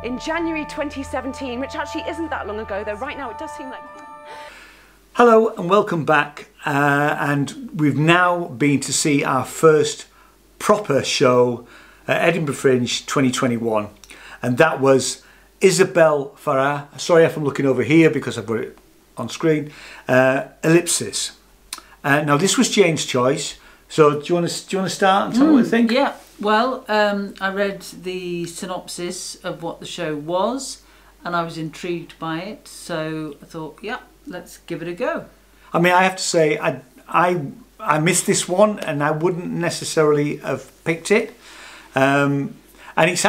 in January 2017, which actually isn't that long ago, though right now it does seem like... Hello and welcome back, and we've now been to see our first proper show at Edinburgh Fringe 2021, and that was Isabelle Farah. Sorry if I'm looking over here because I've got it on screen. Ellipsis. Now this was Jane's choice, so do you want to start and tell me what you think? Yeah, well, I read the synopsis of what the show was and I was intrigued by it, so I thought, yeah, let's give it a go. I mean, I have to say, I missed this one, and I wouldn't necessarily have picked it. And it's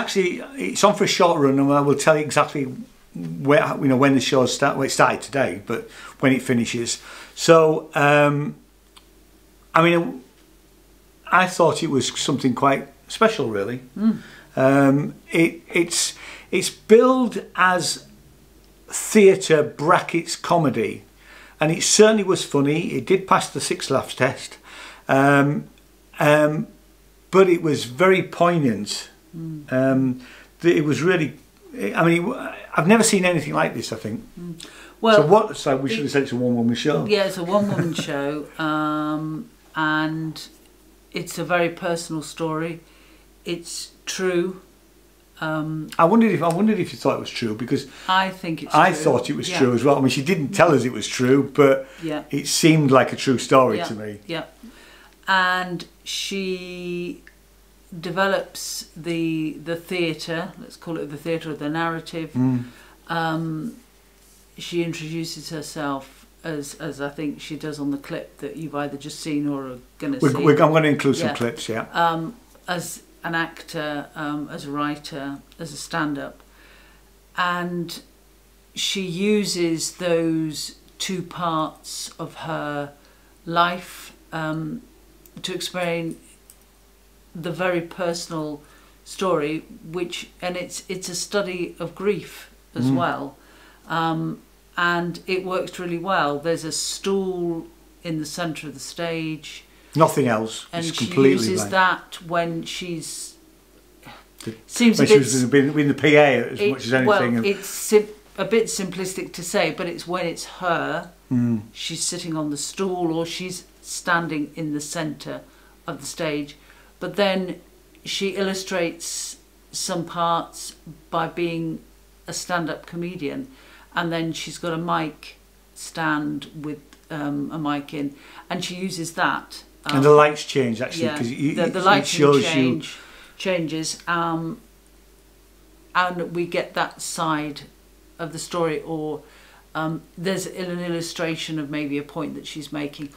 on for a short run, and I will tell you exactly where, when the show started. Well, it started today, but when it finishes. So, I mean, I thought it was something quite special, really. It's billed as theatre brackets comedy, and it certainly was funny. It did pass the 6 laughs test, but it was very poignant. It was really, I mean, I've never seen anything like this, I think. Well, so we should have said it's a one-woman show. Yeah, it's a one-woman show, and it's a very personal story. It's true. I wondered if you thought it was true, because I think it's true. I thought it was true as well. I mean, she didn't tell us it was true, but it seemed like a true story to me. Yeah, and she develops the theatre. Let's call it the theatre of the narrative. She introduces herself as I think she does on the clip that you've either just seen or are going to see. I'm going to include some clips, as an actor, as a writer, as a stand-up, and she uses those 2 parts of her life to explain the very personal story, and it's a study of grief as well, and it works really well. There's a stool in the centre of the stage. Nothing else. And it's she completely uses that when she's... She was in the PA as much as anything. Well, it's a bit simplistic to say, but it's when it's her, she's sitting on the stool or she's standing in the centre of the stage. But then she illustrates some parts by being a stand-up comedian, and then she's got a mic stand with a mic in, and she uses that. And the lights change, actually, because the lighting changes, and we get that side of the story, or there's an illustration of maybe a point that she's making.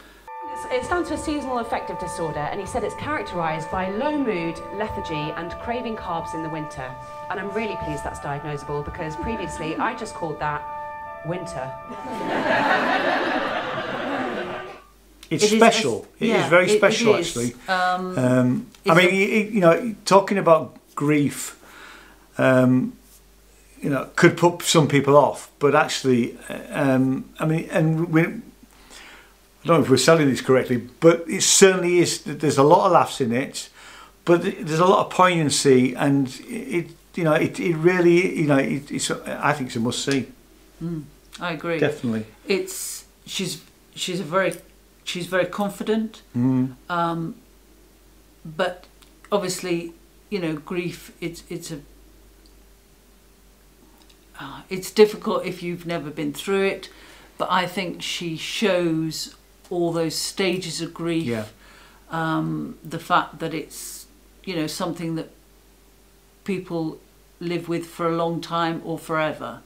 It's down to a seasonal affective disorder, and he said it's characterised by low mood, lethargy and craving carbs in the winter. And I'm really pleased that's diagnosable, because previously I just called that winter. It's special. It is very special, actually. I mean, talking about grief, could put some people off, but actually, I mean, and I don't know if we're selling this correctly, but it certainly is. There's a lot of laughs in it, but there's a lot of poignancy, and it really, I think it's a must see. I agree. Definitely. She's very confident, but obviously, grief. It's difficult if you've never been through it, but I think she shows all those stages of grief. The fact that it's something that people live with for a long time or forever,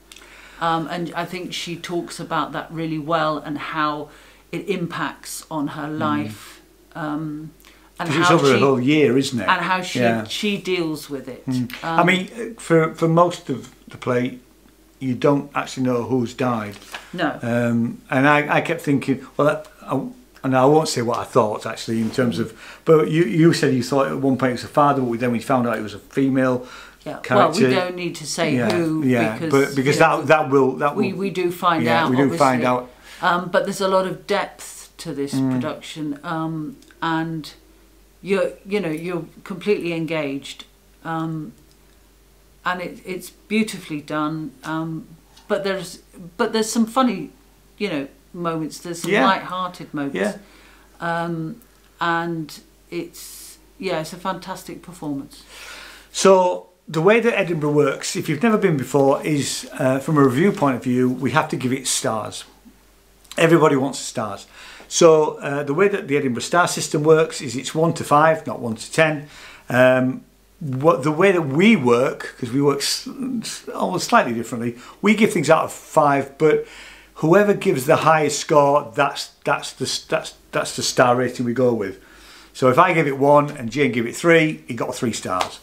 and I think she talks about that really well, and how it impacts on her life, and how it's over a whole year, isn't it? And how she deals with it. I mean, for most of the play, you don't actually know who's died. No. And I kept thinking, well, and I won't say what I thought actually in terms of, but you said you thought at one point it was a father, but then we found out it was a female. Character. Well, we don't need to say who, because that will we do find out. We do find out. But there's a lot of depth to this production, and you're completely engaged. it's beautifully done. But there's some funny, you know, moments. There's some light-hearted moments, and it's a fantastic performance. So the way that Edinburgh works, if you've never been before, is from a review point of view, we have to give it stars. Everybody wants stars. So the way that the Edinburgh star system works is it's 1 to 5, not 1 to 10. The way that we work, because we work almost slightly differently, we give things out of 5, but whoever gives the highest score, that's the star rating we go with. So if I give it 1 and Jane gave it 3, he got 3 stars.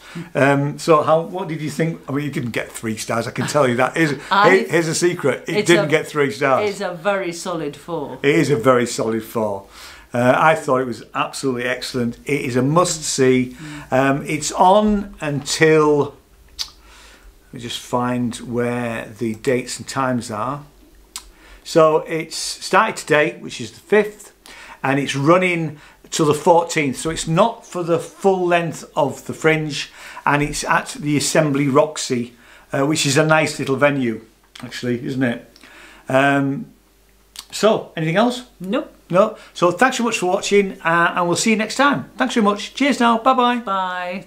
So what did you think? I mean, you didn't get 3 stars, I can tell you that. Here's a secret, it didn't get 3 stars. It's a very solid 4. It is a very solid 4. I thought it was absolutely excellent. It is a must-see. It's on until, let me just find where the dates and times are. So it's started today, which is the 5th, and it's running till the 14th. So it's not for the full length of the Fringe, and it's at the Assembly Roxy, which is a nice little venue, actually, isn't it? So, anything else? Nope. No. So thanks so much for watching, and we'll see you next time. Thanks very much. Cheers now. Bye-bye. Bye.